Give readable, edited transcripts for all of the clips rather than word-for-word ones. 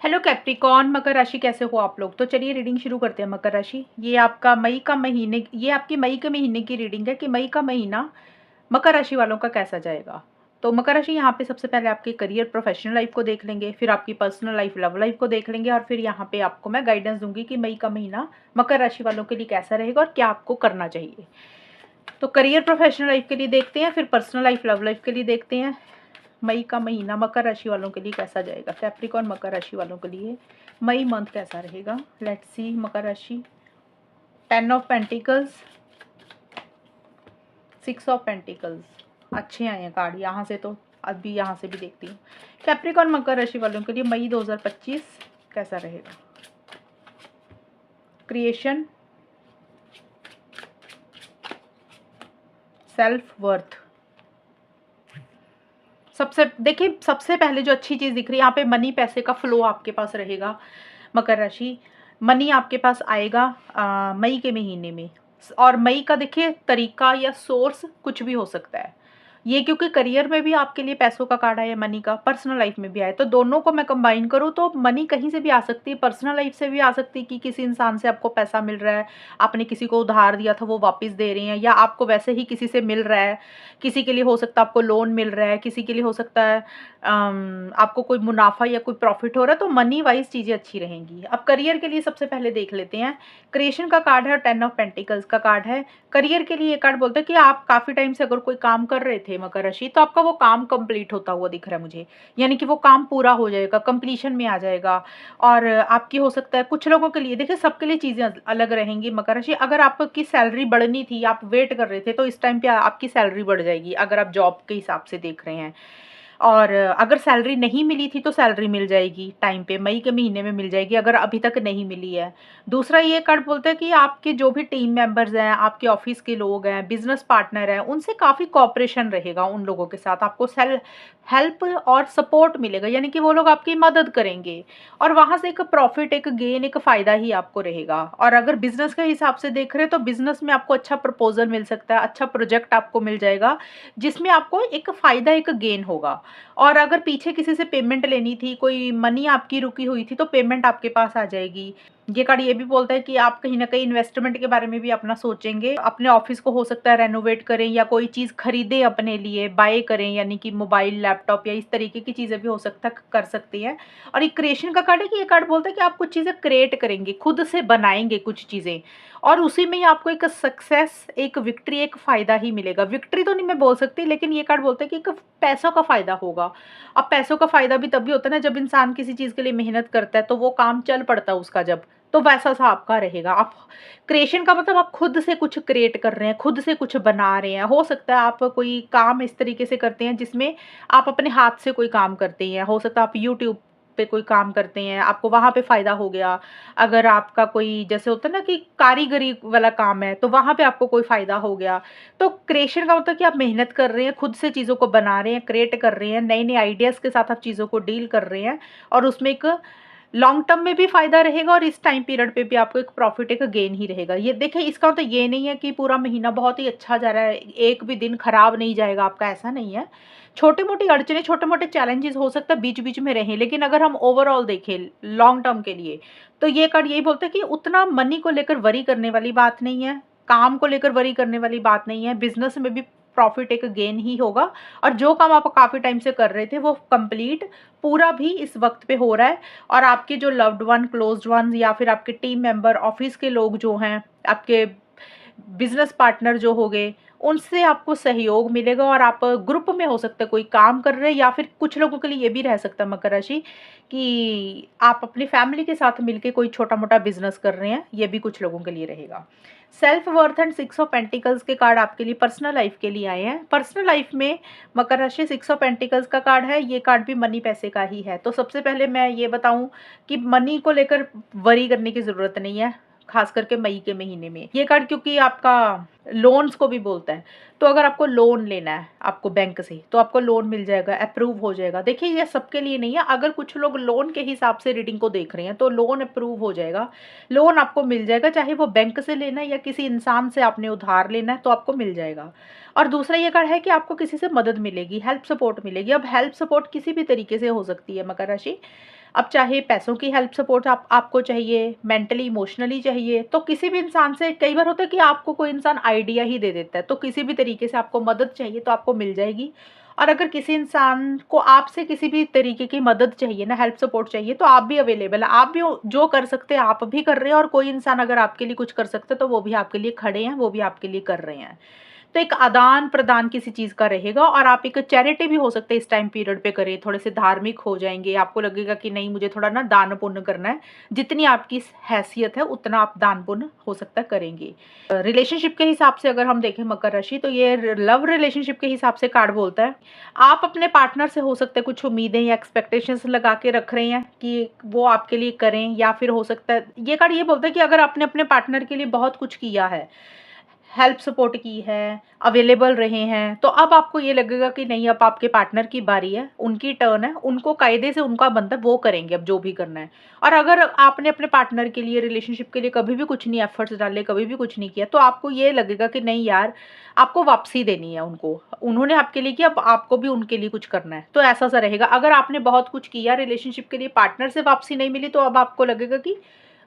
Hello Capricorn, मकर राशि कैसे हो आप लोग। तो चलिए रीडिंग शुरू करते हैं। मकर राशि, ये आपका मई का महीने, ये आपकी मई के महीने की रीडिंग है कि मई का महीना मकर राशि वालों का कैसा जाएगा। तो मकर राशि, यहाँ पे सबसे पहले आपके करियर प्रोफेशनल लाइफ को देख लेंगे, फिर आपकी पर्सनल लाइफ लव लाइफ को देख लेंगे, और फिर यहाँ पे आपको मैं गाइडेंस दूंगी कि मई का महीना मकर राशि वालों के लिए कैसा रहेगा और क्या आपको करना चाहिए। तो करियर प्रोफेशनल लाइफ के लिए देखते हैं, फिर पर्सनल लाइफ लव लाइफ के लिए देखते हैं मई का महीना मकर राशि वालों के लिए कैसा जाएगा। कैप्रिकॉर्न मकर राशि वालों के लिए मई मंथ कैसा रहेगा। Let's see. मकर राशि, 10 ऑफ पेंटिकल्स, 6 ऑफ पेंटिकल्स, अच्छे आए हैं कार्ड यहाँ से, तो अभी यहाँ से भी देखती हूँ। कैप्रिकॉर्न मकर राशि वालों के लिए मई 2025 कैसा रहेगा। Creation, self worth. सबसे पहले जो अच्छी चीज़ दिख रही है यहाँ पे, मनी, पैसे का फ्लो आपके पास रहेगा। मकर राशि, मनी आपके पास आएगा मई के महीने में। और मई का देखिए तरीका या सोर्स कुछ भी हो सकता है ये, क्योंकि करियर में भी आपके लिए पैसों का कार्ड आया, मनी का, पर्सनल लाइफ में भी आया, तो दोनों को मैं कंबाइन करूँ तो मनी कहीं से भी आ सकती है। पर्सनल लाइफ से भी आ सकती है कि किसी इंसान से आपको पैसा मिल रहा है, आपने किसी को उधार दिया था वो वापस दे रहे हैं, या आपको वैसे ही किसी से मिल रहा है। किसी के लिए हो सकता है आपको लोन मिल रहा है, किसी के लिए हो सकता है आपको कोई मुनाफा या कोई प्रॉफिट हो रहा है। तो मनी वाइज चीज़ें अच्छी रहेंगी। अब करियर के लिए सबसे पहले देख लेते हैं। क्रिएशन का कार्ड है और 10 ऑफ पेंटिकल्स का कार्ड है। करियर के लिए ये कार्ड बोलता है कि आप काफ़ी टाइम से अगर कोई काम कर रहे थे मकर राशि, तो आपका वो काम कंप्लीट होता हुआ दिख रहा है मुझे, यानी कि वो काम पूरा हो जाएगा, कंप्लीशन में आ जाएगा। और आपकी हो सकता है कुछ लोगों के लिए, देखिए सबके लिए चीज़ें अलग रहेंगी। मकर राशि, अगर आपकी सैलरी बढ़नी थी, आप वेट कर रहे थे, तो इस टाइम पे आपकी सैलरी बढ़ जाएगी अगर आप जॉब के हिसाब से देख रहे हैं। और अगर सैलरी नहीं मिली थी तो सैलरी मिल जाएगी टाइम पे, मई के महीने में मिल जाएगी अगर अभी तक नहीं मिली है। दूसरा ये कार्ड बोलता है कि आपके जो भी टीम मेंबर्स हैं, आपके ऑफिस के लोग हैं, बिजनेस पार्टनर हैं, उनसे काफ़ी कॉपरेशन रहेगा। उन लोगों के साथ आपको हेल्प और सपोर्ट मिलेगा, यानी कि वो लोग आपकी मदद करेंगे, और वहाँ से एक प्रॉफिट, एक गेन, एक फ़ायदा ही आपको रहेगा। और अगर बिजनेस के हिसाब से देख रहे हैं तो बिजनेस में आपको अच्छा प्रपोजल मिल सकता है, अच्छा प्रोजेक्ट आपको मिल जाएगा जिसमें आपको एक फ़ायदा, एक गेन होगा। और अगर पीछे किसी से पेमेंट लेनी थी, कोई मनी आपकी रुकी हुई थी, तो पेमेंट आपके पास आ जाएगी। ये कार्ड ये भी बोलता है कि आप कहीं ना कहीं इन्वेस्टमेंट के बारे में भी अपना सोचेंगे। अपने ऑफिस को हो सकता है रेनोवेट करें, या कोई चीज़ खरीदें अपने लिए, बाय करें, यानी कि मोबाइल, लैपटॉप या इस तरीके की चीज़ें भी हो सकता कर सकती हैं। और ये क्रिएशन का कार्ड है कि ये कार्ड बोलता है कि आप कुछ चीज़ें क्रिएट करेंगे, खुद से बनाएंगे कुछ चीज़ें, और उसी में ही आपको एक सक्सेस, एक विक्ट्री, एक फ़ायदा ही मिलेगा। विक्ट्री तो नहीं मैं बोल सकती, लेकिन ये कार्ड बोलता है कि एक पैसों का फ़ायदा होगा। अब पैसों का फ़ायदा भी तभी होता है ना जब इंसान किसी चीज़ के लिए मेहनत करता है, तो वो काम चल पड़ता है उसका जब, तो वैसा सा आपका रहेगा। आप क्रिएशन का मतलब आप खुद से कुछ क्रिएट कर रहे हैं, खुद से कुछ बना रहे हैं। हो सकता है आप कोई काम इस तरीके से करते हैं जिसमें आप अपने हाथ से कोई काम करते हैं, हो सकता है आप यूट्यूब पे कोई काम करते हैं, आपको वहाँ पे फ़ायदा हो गया। अगर आपका कोई जैसे होता है ना कि कारीगरी वाला काम है, तो वहाँ पे आपको कोई फ़ायदा हो गया। तो क्रिएशन का होता है कि आप मेहनत कर रहे हैं, खुद से चीज़ों को बना रहे हैं, क्रिएट कर रहे हैं, नए-नए आइडियाज़ के साथ आप चीज़ों को डील कर रहे हैं, और उसमें एक लॉन्ग टर्म में भी फ़ायदा रहेगा, और इस टाइम पीरियड पे भी आपको एक प्रॉफिट, एक गेन ही रहेगा। ये देखिए, इसका मतलब ये नहीं है कि पूरा महीना बहुत ही अच्छा जा रहा है, एक भी दिन खराब नहीं जाएगा आपका, ऐसा नहीं है। छोटी-मोटी अड़चनें, छोटे-मोटे चैलेंजेस हो सकता है बीच-बीच में रहें, लेकिन अगर हम ओवरऑल देखें लॉन्ग टर्म के लिए, तो ये कार्ड यही बोलता है कि उतना मनी को लेकर वरी करने वाली बात नहीं है, काम को लेकर वरी करने वाली बात नहीं है, बिज़नेस में भी प्रॉफिट, एक गेन ही होगा। और जो काम आप काफ़ी टाइम से कर रहे थे वो कंप्लीट पूरा भी इस वक्त पे हो रहा है। और आपके जो लव्ड वन, क्लोज्ड वंस, या फिर आपके टीम मेंबर, ऑफिस के लोग जो हैं, आपके बिजनेस पार्टनर जो हो गए, उनसे आपको सहयोग मिलेगा। और आप ग्रुप में हो सकता है कोई काम कर रहे हैं, या फिर कुछ लोगों के लिए ये भी रह सकता है मकर राशि कि आप अपनी फैमिली के साथ मिलके कोई छोटा मोटा बिजनेस कर रहे हैं, ये भी कुछ लोगों के लिए रहेगा। Self worth and 6 of pentacles के कार्ड आपके लिए पर्सनल लाइफ के लिए आए हैं। पर्सनल लाइफ में मकर राशि 6 ऑफ पेंटिकल्स का कार्ड है, ये कार्ड भी मनी, पैसे का ही है। तो सबसे पहले मैं ये बताऊं कि मनी को लेकर वरी करने की ज़रूरत नहीं है, खास करके मई के महीने में। ये कार्ड क्योंकि आपका लोन्स को भी बोलता है, तो अगर आपको लोन लेना है आपको बैंक से, तो आपको लोन मिल जाएगा, अप्रूव हो जाएगा। देखिए, ये सबके लिए नहीं है, अगर कुछ लोग लोन के हिसाब से रीडिंग को देख रहे हैं तो लोन अप्रूव हो जाएगा, लोन आपको मिल जाएगा, चाहे वो बैंक से लेना है या किसी इंसान से आपने उधार लेना है, तो आपको मिल जाएगा। और दूसरा ये कार्ड है कि आपको किसी से मदद मिलेगी, हेल्प सपोर्ट मिलेगी। अब हेल्प सपोर्ट किसी भी तरीके से हो सकती है मकर राशि। अब चाहे पैसों की हेल्प सपोर्ट आपको चाहिए, मेंटली इमोशनली चाहिए, तो किसी भी इंसान से कई बार होता है कि आपको कोई इंसान आइडिया ही दे देता है, तो किसी भी तरीके से आपको मदद चाहिए तो आपको मिल जाएगी। और अगर किसी इंसान को आपसे किसी भी तरीके की मदद चाहिए ना, हेल्प सपोर्ट चाहिए, तो आप भी अवेलेबल है। आप भी जो कर सकते हैं आप भी कर रहे हैं, और कोई इंसान अगर आपके लिए कुछ कर सकता है तो वो भी आपके लिए खड़े हैं, वो भी आपके लिए कर रहे हैं। तो एक आदान-प्रदान किसी चीज़ का रहेगा, और आप एक चैरिटी भी हो सकता है इस टाइम पीरियड पे करें, थोड़े से धार्मिक हो जाएँगे, आपको लगेगा कि नहीं मुझे थोड़ा ना दान-पुण्य करना है, जितनी आपकी हैसियत है उतना आप दान-पुण्य हो सकता है करेंगे। रिलेशनशिप के हिसाब से अगर हम देखें मकर राशि, तो ये लव रिलेशनशिप के हिसाब से कार्ड बोलता है, आप अपने पार्टनर से हो सकता है कुछ उम्मीदें या एक्सपेक्टेशंस लगा के रख रहे हैं कि वो आपके लिए करें, या फिर हो सकता है ये कार्ड ये बोलता है कि अगर आपने अपने पार्टनर के लिए बहुत कुछ किया है, हेल्प सपोर्ट की है, अवेलेबल रहे हैं, तो अब आपको ये लगेगा कि नहीं अब आपके पार्टनर की बारी है, उनकी टर्न है, उनको कायदे से उनका बनता है, वो करेंगे अब जो भी करना है। और अगर आपने अपने पार्टनर के लिए, रिलेशनशिप के लिए कभी भी कुछ नहीं एफर्ट्स डाले, कभी भी कुछ नहीं किया, तो आपको ये लगेगा कि नहीं यार, आपको वापसी देनी है उनको। उन्होंने आपके लिए किया, अब आपको भी उनके लिए कुछ करना है, तो ऐसा-सा रहेगा। अगर आपने बहुत कुछ किया रिलेशनशिप के लिए, पार्टनर से वापसी नहीं मिली, तो अब आपको लगेगा कि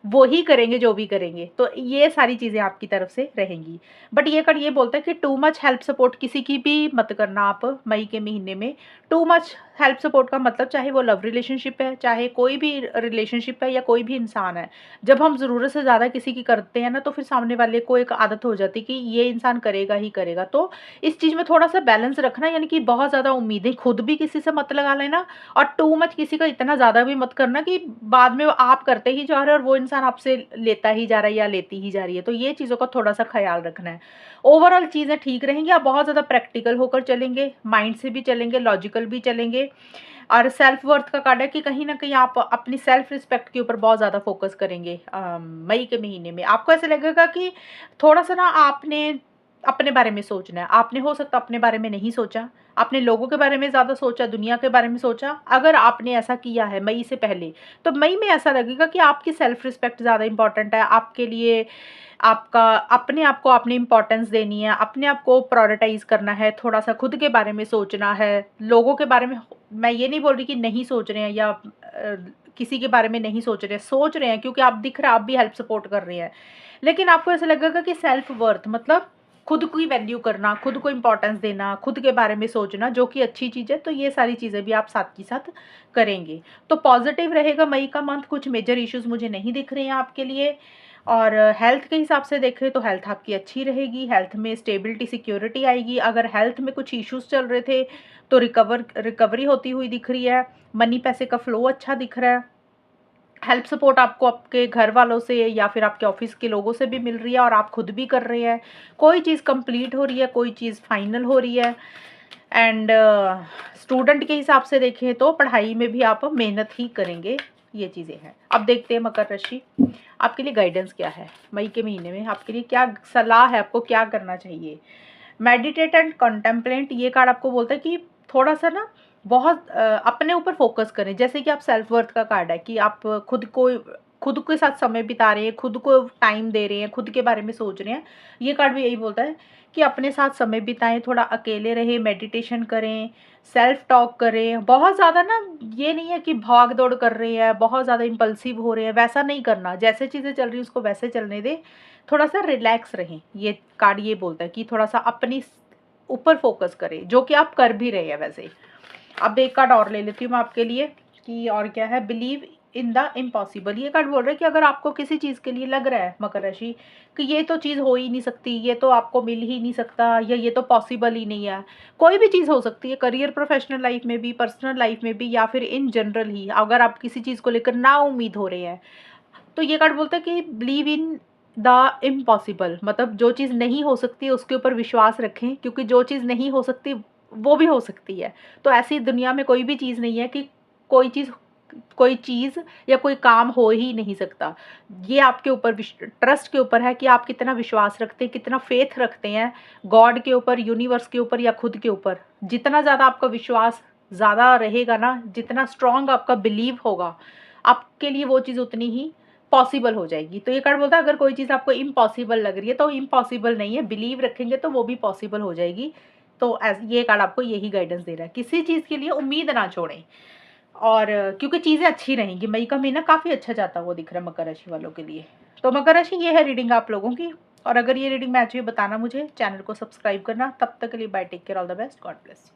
वो ही करेंगे जो भी करेंगे, तो ये सारी चीज़ें आपकी तरफ से रहेंगी। बट ये कार्ड ये बोलता है कि टू मच हेल्प सपोर्ट किसी की भी मत करना आप मई के महीने में। टू मच हेल्प सपोर्ट का मतलब चाहे वो लव रिलेशनशिप है, चाहे कोई भी रिलेशनशिप है, या कोई भी इंसान है। जब हम ज़रूरत से ज़्यादा किसी की करते हैं ना, तो फिर सामने वाले को एक आदत हो जाती है कि ये इंसान करेगा ही करेगा। तो इस चीज़ में थोड़ा-सा बैलेंस रखना, यानी कि बहुत ज़्यादा उम्मीदें खुद भी किसी से मत लगा लेना, और टू मच किसी का इतना ज़्यादा भी मत करना कि बाद में आप करते ही जा रहे हो और वो इंसान आपसे लेता ही जा रहा है या लेती ही जा रही है। तो ये चीज़ों का थोड़ा-सा ख़्याल रखना है। ओवरऑल चीज़ें ठीक रहेंगी, आप बहुत ज़्यादा प्रैक्टिकल होकर चलेंगे, माइंड से भी चलेंगे, लॉजिकल भी चलेंगे, और सेल्फ वर्थ का कार्ड है कि कहीं न कहीं आप अपनी सेल्फ रिस्पेक्ट के ऊपर बहुत ज़्यादा फ़ोकस करेंगे मई के महीने में। आपको ऐसा लगेगा कि थोड़ा-सा ना आपने अपने बारे में सोचना है। आपने हो सकता है अपने बारे में नहीं सोचा, आपने लोगों के बारे में ज़्यादा सोचा, दुनिया के बारे में सोचा। अगर आपने ऐसा किया है मई से पहले, तो मई में ऐसा लगेगा कि आपकी सेल्फ रिस्पेक्ट ज़्यादा इम्पोर्टेंट है। आपके लिए आपका अपने आप को आपने इम्पोर्टेंस देनी है, अपने आप को प्रायोरिटाइज़ करना है, थोड़ा-सा खुद के बारे में सोचना है, लोगों के बारे में मैं ये नहीं बोल रही कि नहीं सोच रहे हैं, या किसी के बारे में नहीं सोच रहे हैं क्योंकि आप दिख रहा है आप भी हेल्प सपोर्ट कर रहे हैं। लेकिन आपको ऐसा लगेगा कि सेल्फ वर्थ मतलब खुद की वैल्यू करना, खुद को इम्पोर्टेंस देना, खुद के बारे में सोचना, जो कि अच्छी चीज़ है, तो ये सारी चीज़ें भी आप साथ के साथ करेंगे। तो पॉज़िटिव रहेगा मई का मंथ, कुछ मेजर इश्यूज़ मुझे नहीं दिख रहे हैं आपके लिए। और हेल्थ के हिसाब से देखें तो हेल्थ आपकी अच्छी रहेगी, हेल्थ में स्टेबिलिटी, सिक्योरिटी आएगी। अगर हेल्थ में कुछ इश्यूज़ चल रहे थे, तो रिकवरी होती हुई दिख रही है। मनी पैसे का फ्लो अच्छा दिख रहा है। हेल्प सपोर्ट आपको आपके घर वालों से या फिर आपके ऑफिस के लोगों से भी मिल रही है, और आप खुद भी कर रहे हैं। कोई चीज़ कंप्लीट हो रही है, कोई चीज़ फाइनल हो रही है। एंड स्टूडेंट के हिसाब से देखें तो पढ़ाई में भी आप मेहनत ही करेंगे, ये चीज़ें हैं। अब देखते हैं मकर राशि, आपके लिए गाइडेंस क्या है मई के महीने में, आपके लिए क्या सलाह है, आपको क्या करना चाहिए। मेडिटेट एंड कॉन्टेम्पलेट, ये कार्ड आपको बोलता है कि थोड़ा-सा ना बहुत अपने ऊपर फ़ोकस करें। जैसे कि आप सेल्फ वर्थ का कार्ड है कि आप खुद के साथ समय बिता रहे हैं, खुद को टाइम दे रहे हैं, खुद के बारे में सोच रहे हैं। ये कार्ड भी यही बोलता है कि अपने साथ समय बिताएँ, थोड़ा अकेले रहें, मेडिटेशन करें, सेल्फ टॉक करें। बहुत ज़्यादा ना ये नहीं है कि भाग-दौड़ कर रहे हैं, बहुत ज़्यादा इम्पल्सिव हो रहे हैं, वैसा नहीं करना। जैसे चीज़ें चल रही हैं उसको वैसे चलने दें, थोड़ा-सा रिलैक्स रहें। ये कार्ड ये बोलता है कि थोड़ा-सा अपनी ऊपर फ़ोकस करें, जो कि आप कर भी रहे हैं वैसे। अब एक कार्ड और ले लेती हूँ मैं आपके लिए कि और क्या है, बिलीव इन द इम्पॉसिबल। ये कार्ड बोल रहा है कि अगर आपको किसी चीज़ के लिए लग रहा है मकर राशि कि ये तो चीज़ हो ही नहीं सकती, ये तो आपको मिल ही नहीं सकता, या ये तो पॉसिबल ही नहीं है। कोई भी चीज़ हो सकती है, करियर, प्रोफेशनल लाइफ में भी, पर्सनल लाइफ में भी, या फिर इन जनरल ही अगर आप किसी चीज़ को लेकर ना उम्मीद हो रहे हैं, तो ये कार्ड बोलता है कि बिलीव इन द इम्पॉसिबल, मतलब जो चीज़ नहीं हो सकती उसके ऊपर विश्वास रखें, क्योंकि जो चीज़ नहीं हो सकती वो भी हो सकती है। तो ऐसी दुनिया में कोई भी चीज़ नहीं है कि कोई चीज़ या कोई काम हो ही नहीं सकता। ये आपके ऊपर ट्रस्ट के ऊपर है कि आप कितना विश्वास रखते हैं, कितना फेथ रखते हैं गॉड के ऊपर, यूनिवर्स के ऊपर या खुद के ऊपर। जितना ज़्यादा आपका विश्वास ज़्यादा रहेगा ना, जितना स्ट्रॉन्ग आपका बिलीव होगा, आपके लिए वो चीज़ उतनी ही पॉसिबल हो जाएगी। तो ये कार्ड बोलता है अगर कोई चीज़ आपको इम्पॉसिबल लग रही है तो इम्पॉसिबल नहीं है, बिलीव रखेंगे तो वो भी पॉसिबल हो जाएगी। तो ये कार्ड आपको यही गाइडेंस दे रहा है, किसी चीज़ के लिए उम्मीद ना छोड़ें। और क्योंकि चीज़ें अच्छी रहेंगी, मई का महीना काफ़ी अच्छा जाता हुआ दिख रहा है मकर राशि वालों के लिए। तो मकर राशि ये है रीडिंग आप लोगों की, और अगर ये रीडिंग मैच हुई बताना मुझे, चैनल को सब्सक्राइब करना। तब तक के लिए bye, take care, all the best, god bless.